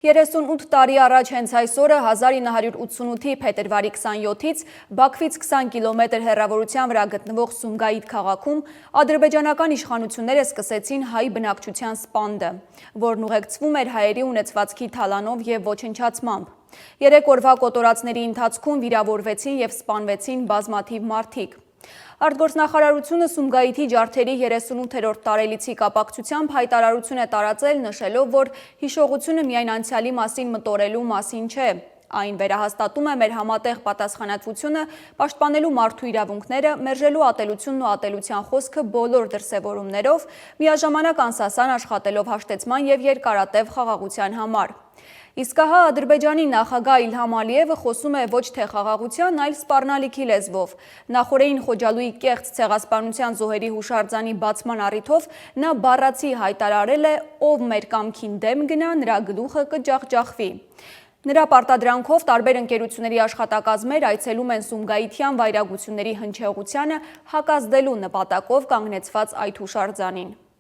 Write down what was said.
38 տարի առաջ հենց այս օրը 1988-ի փետրվարի 27-ից Բաքվից 20 կիլոմետր հեռավորության վրա գտնվող Սումգայիթ քաղաքում ադրբեջանական իշխանությունները սկսեցին հայ բնակչության սպանդը, որն ուղեկցվում էր հայերի ունեցվածքի թալանով եւ ոչնչացմամբ։ 3 օրվա կոտորածների ընթացքում վիրավորվեցին եւ սպանվեցին բազմաթիվ մարդիկ։ Արտգործնախարարությունը Սումգայիթի ջարդերի 38-րդ տարելիցի կապակցությամբ հայտարարություն է տարածել, նշելով, որ հիշողությունը միայն անցյալի մասին մտորելու մասին չէ։ Այն վերահաստատում է մեր համատեղ պատասխանատվությունը պաշտպանելու մարդու իրավունքները, մերժելու ատելությունն ու ատելության խոսքը բոլոր դրսևորումներով, միաժամանակ անսասան աշխատելով հաշտեցման եւ երկարատև խաղաղության համար։ Իսկ ահա Ադրբեջանի նախագահ Իլհամ Ալիևը խոսում է ոչ թե խաղաղության, այլ սպառնալիքի լեզվով։ Նախորդին Խոջալույի կեղծ ցեղասպանության զոհերի հուշարձանի բացման առիթով նա բառացի հայտարարել է, ով մեր կամքին դեմ գնա, նրա գլուխը կջախջախվի։ Նրա պարտադրանքով տարբեր ընկերությունների աշխատակազմեր այցելում են Սումգայիթյան վայրագությունների հնչեղությանը հակազդելու նպատակով կանգնեցված այդ հուշարձանին։